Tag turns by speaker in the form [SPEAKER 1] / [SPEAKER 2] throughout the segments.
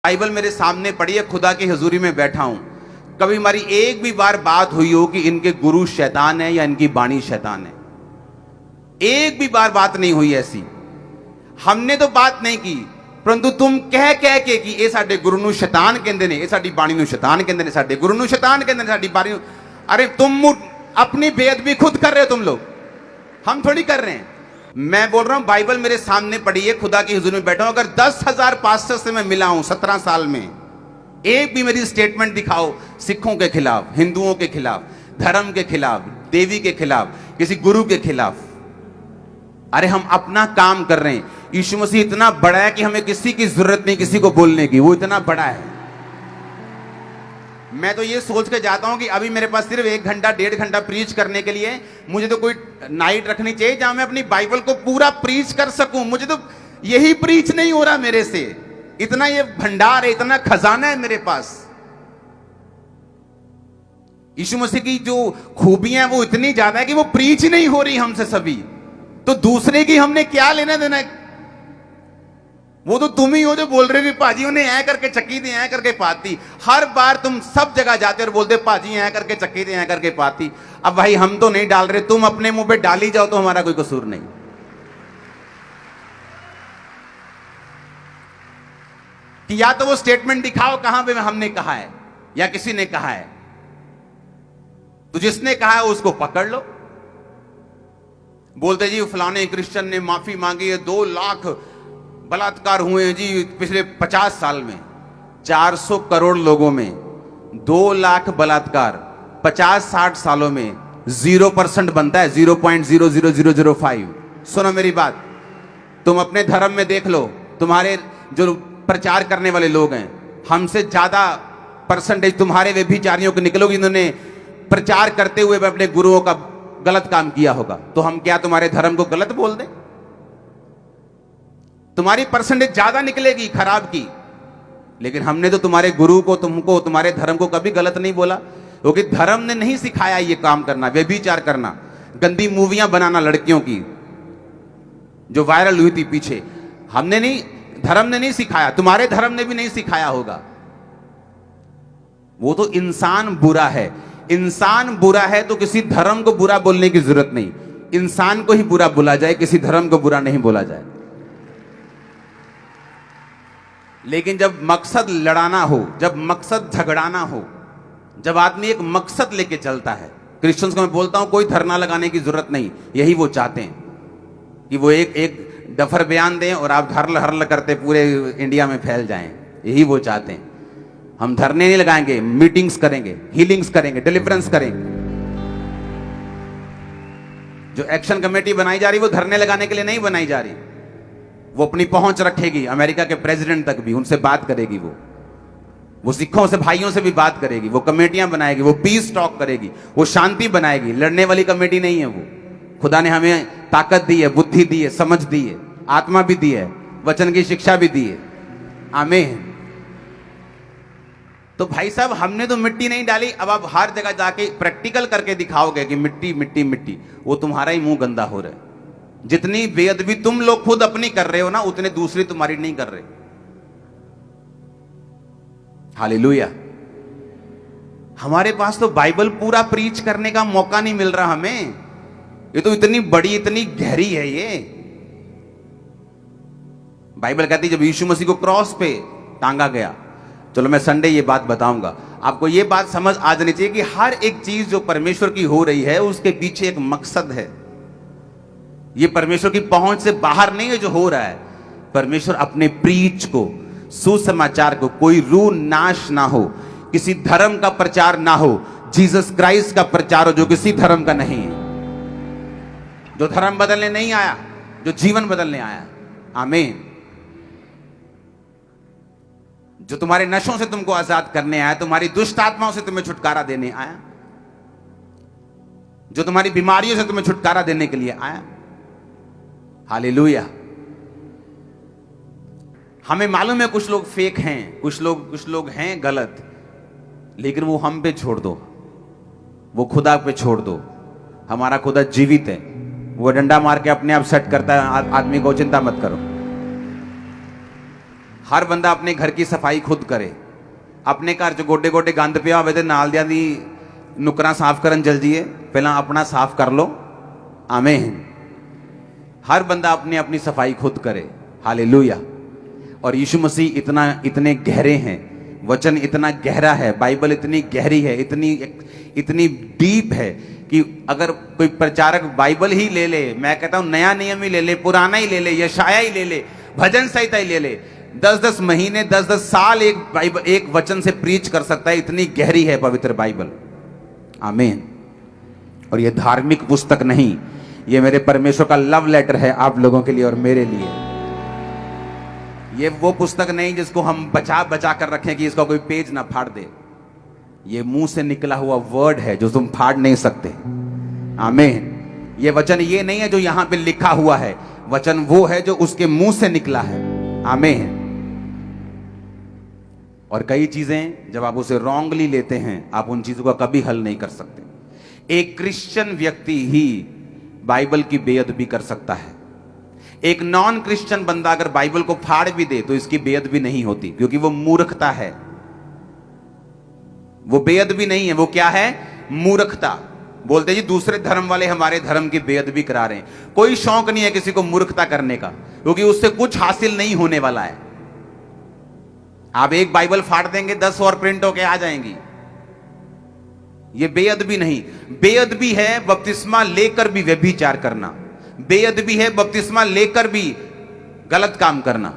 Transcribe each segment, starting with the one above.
[SPEAKER 1] Bible मेरे सामने पड़ी है, खुदा की हजूरी में बैठा हूं। कभी हमारी एक भी बार बात हुई हो कि इनके गुरु शैतान है या इनकी बाणी शैतान है? एक भी बार बात नहीं हुई ऐसी। हमने तो बात नहीं की, परंतु तुम कह कह के कि ये साडे गुरु नूं शैतान कहंदे ने, ये साडी बाणी नूं शैतान कहंदे ने, साडे गुरु नूं शैतान कहंदे ने, साडी बाणी। अरे तुम अपनी बेअदबी खुद कर रहे हो तुम लोग, हम थोड़ी कर रहे हैं। मैं बोल रहा हूं बाइबल मेरे सामने पड़ी है, खुदा की हुजूर में बैठा हूं। अगर 10,000 पास्टर से मैं मिला हूं 17 साल में, एक भी मेरी स्टेटमेंट दिखाओ सिखों के खिलाफ, हिंदुओं के खिलाफ, धर्म के खिलाफ, देवी के खिलाफ, किसी गुरु के खिलाफ। अरे हम अपना काम कर रहे हैं। यीशु मसीह इतना बड़ा है कि हमें किसी की जरूरत नहीं किसी को बोलने की, वो इतना बड़ा है। मैं तो ये सोच के जाता हूं कि अभी मेरे पास सिर्फ 1 घंटा 1.5 घंटा प्रीच करने के लिए, मुझे तो कोई नाइट रखनी चाहिए जहां मैं अपनी बाइबल को पूरा प्रीच कर सकूं। मुझे तो यही प्रीच नहीं हो रहा मेरे से। इतना ये भंडार है, इतना खजाना है मेरे पास। यीशु मसीह की जो खूबियां हैं वो इतनी ज्यादा है कि वो प्रीच ही नहीं हो रही हमसे सभी। तो दूसरे की हमने क्या लेना देना है? वो तो तुम ही हो जो बोल रहे हो कि पाजी उन्हें ऐ करके चक्की थी, ऐ करके पाती। हर बार तुम सब जगह जाते और बोलते पाजी ऐ करके चक्की थी, ऐ करके पाती। अब भाई हम तो नहीं डाल रहे, तुम अपने मुंह पे डाली जाओ तो हमारा कोई कसूर नहीं। कि या तो वो स्टेटमेंट दिखाओ कहां पे हमने कहा है या किसी ने कहा है। तो जिसने कहा है उसको पकड़ लो। बोलते जी फलाने क्रिश्चियन ने माफी मांगी है, 2 लाख बलात्कार हुए हैं जी पिछले 50 साल में। 400 करोड़ लोगों में 2 लाख बलात्कार 50-60 सालों में 0% बनता है, 0.00005। सुनो मेरी बात, तुम अपने धर्म में देख लो, तुम्हारे जो प्रचार करने वाले लोग हैं, हमसे ज्यादा परसेंटेज तुम्हारे व्यभिचारियों को निकलोगे जिन्होंने प्रचार करते हुए अपने गुरुओं का गलत काम किया होगा। तो हम क्या तुम्हारे धर्म को गलत बोल दें? तुम्हारी परसेंटेज ज्यादा निकलेगी खराब की, लेकिन हमने तो तुम्हारे गुरु को, तुमको, तुम्हारे धर्म को कभी गलत नहीं बोला। क्योंकि धर्म ने नहीं सिखाया ये काम करना, व्यभिचार करना, गंदी मूवियां बनाना लड़कियों की जो वायरल हुई थी पीछे। हमने नहीं, धर्म ने नहीं सिखाया, तुम्हारे धर्म ने भी नहीं सिखाया होगा। वो तो इंसान बुरा है। इंसान बुरा है तो किसी धर्म को बुरा बोलने की जरूरत नहीं। इंसान को ही बुरा बोला जाए, किसी धर्म को बुरा नहीं बोला जाए। लेकिन जब मकसद लड़ाना हो, जब मकसद झगड़ाना हो, जब आदमी एक मकसद लेके चलता है, क्रिश्चियंस को मैं बोलता हूं कोई धरना लगाने की जरूरत नहीं। यही वो चाहते हैं कि वो एक डफर बयान दें और आप हरल हरल करते पूरे इंडिया में फैल जाएं। यही वो चाहते हैं। हम धरने नहीं लगाएंगे, मीटिंग्स करेंगे, हीलिंग्स करेंगे, डिलीवरेंस करेंगे। जो एक्शन कमेटी बनाई जा रही वो धरने लगाने के लिए नहीं बनाई जा रही। वो अपनी पहुंच रखेगी अमेरिका के प्रेसिडेंट तक भी, उनसे बात करेगी। वो सिखों से, भाइयों से भी बात करेगी। वो कमेटियां बनाएगी, वो पीस टॉक करेगी, वो शांति बनाएगी। लड़ने वाली कमेटी नहीं है वो। खुदा ने हमें ताकत दी है, बुद्धि दी है, समझ दी है, आत्मा भी दी है, वचन की शिक्षा भी दी है। आमीन। तो भाई साहब हमने तो मिट्टी नहीं डाली। अब आप हर जगह जाके प्रैक्टिकल करके दिखाओगे कि मिट्टी मिट्टी मिट्टी, वो तुम्हारा ही मुंह गंदा हो रहा है। जितनी बेअदबी तुम लोग खुद अपनी कर रहे हो ना, उतने दूसरी तुम्हारी नहीं कर रहे। हालेलुया। हमारे पास तो बाइबल पूरा प्रीच करने का मौका नहीं मिल रहा हमें। ये तो इतनी बड़ी, इतनी गहरी है ये। बाइबल कहती जब यीशु मसीह को क्रॉस पे टांगा गया, चलो मैं संडे ये बात बताऊंगा आपको। ये बात समझ आ जानी चाहिए कि हर एक चीज जो परमेश्वर की हो रही है उसके पीछे एक मकसद है। ये परमेश्वर की पहुंच से बाहर नहीं है जो हो रहा है। परमेश्वर अपने प्रीच को, सुसमाचार को, कोई रूह नाश ना हो, किसी धर्म का प्रचार ना हो, जीसस क्राइस्ट का प्रचार हो जो किसी धर्म का नहीं है, जो धर्म बदलने नहीं आया, जो जीवन बदलने आया। आमीन। जो तुम्हारे नशों से तुमको आजाद करने आया, तुम्हारी दुष्ट आत्माओं से तुम्हें छुटकारा देने आया, जो तुम्हारी बीमारियों से तुम्हें छुटकारा देने के लिए आया। हालेलुया। हमें मालूम है कुछ लोग फेक हैं, कुछ लोग हैं गलत, लेकिन वो हम पे छोड़ दो, वो खुदा पे छोड़ दो। हमारा खुदा जीवित है, वो डंडा मार के अपने आप सेट करता है आदमी को। चिंता मत करो। हर बंदा अपने घर की सफाई खुद करे। अपने घर च गोडे गोडे गंद पिया होवे ते नाल दियां दी नुकरां साफ करन चल जाइए, पहला अपना साफ कर लो। आमीन। हर बंदा अपनी अपनी सफाई खुद करे। हालेलुया। और यीशु मसीह इतने गहरे हैं, वचन इतना गहरा है, बाइबल इतनी गहरी है, इतनी डीप है कि अगर कोई प्रचारक बाइबल ही ले ले, मैं कहता हूं नया नियम ही ले ले, पुराना ही ले ले, यशाया ही ले ले, भजन संहिता ही ले ले, 10-10 महीने 10-10 साल एक वचन से प्रीच कर सकता है। इतनी गहरी है पवित्र बाइबल। आमीन। और ये धार्मिक पुस्तक नहीं, ये मेरे परमेश्वर का लव लेटर है आप लोगों के लिए और मेरे लिए। ये वो पुस्तक नहीं जिसको हम बचा बचा कर रखें कि इसका कोई पेज ना फाड़ दे। ये मुंह से निकला हुआ वर्ड है जो तुम फाड़ नहीं सकते। आमीन। ये वचन ये नहीं है जो यहां पे लिखा हुआ है, वचन वो है जो उसके मुंह से निकला है। आमीन। और कई चीजें जब आप उसे रॉन्गली लेते हैं, आप उन चीजों का कभी हल नहीं कर सकते। एक क्रिश्चियन व्यक्ति ही बाइबल की बेअदबी कर सकता है। एक नॉन क्रिश्चियन बंदा अगर बाइबल को फाड़ भी दे तो इसकी बेअदबी नहीं होती, क्योंकि वो मूर्खता है। वो बेअदबी नहीं है, वो क्या है? मूर्खता। बोलते जी दूसरे धर्म वाले हमारे धर्म की बेअदबी करा रहे हैं। कोई शौक नहीं है किसी को मूर्खता करने का, क्योंकि उससे कुछ हासिल नहीं होने वाला है। आप एक बाइबल फाड़ देंगे 10 और प्रिंट होके आ जाएंगी। ये बेअदबी नहीं। बेअदबी है बपतिस्मा लेकर भी व्यभिचार करना, बेअदबी है बपतिस्मा लेकर भी गलत काम करना।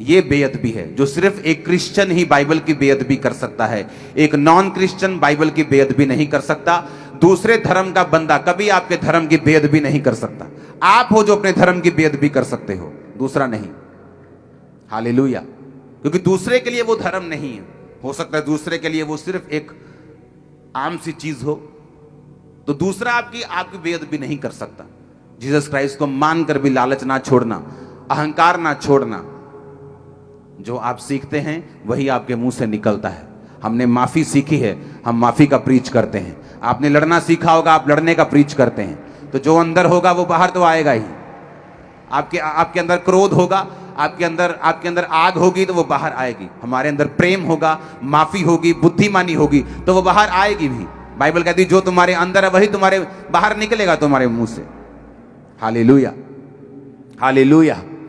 [SPEAKER 1] यह बेअदबी है जो सिर्फ एक क्रिश्चियन ही बाइबल की बेअदबी कर सकता है। एक नॉन क्रिश्चियन बाइबल की बेअदबी नहीं कर सकता। दूसरे धर्म का बंदा कभी आपके धर्म की बेअदबी नहीं कर सकता। आप हो जो अपने धर्म की बेअदबी कर सकते हो, दूसरा नहीं। हालेलुया। क्योंकि दूसरे के लिए वो धर्म नहीं है। हो सकता है दूसरे के लिए वो सिर्फ एक आम सी चीज हो, तो दूसरा आपकी बेअदबी नहीं कर सकता। जीसस क्राइस्ट को मानकर भी लालच ना छोड़ना, अहंकार ना छोड़ना। जो आप सीखते हैं वही आपके मुंह से निकलता है। हमने माफी सीखी है, हम माफी का प्रीच करते हैं। आपने लड़ना सीखा होगा, आप लड़ने का प्रीच करते हैं। तो जो अंदर होगा वो बाहर तो आएगा ही। आपके अंदर क्रोध होगा, आपके अंदर आग होगी तो वो बाहर आएगी। हमारे अंदर प्रेम होगा, माफी होगी, बुद्धिमानी होगी तो वो बाहर आएगी भी। बाइबल कहती है जो तुम्हारे अंदर है वही तुम्हारे बाहर निकलेगा तुम्हारे मुंह से। हालेलुया। हालेलुया।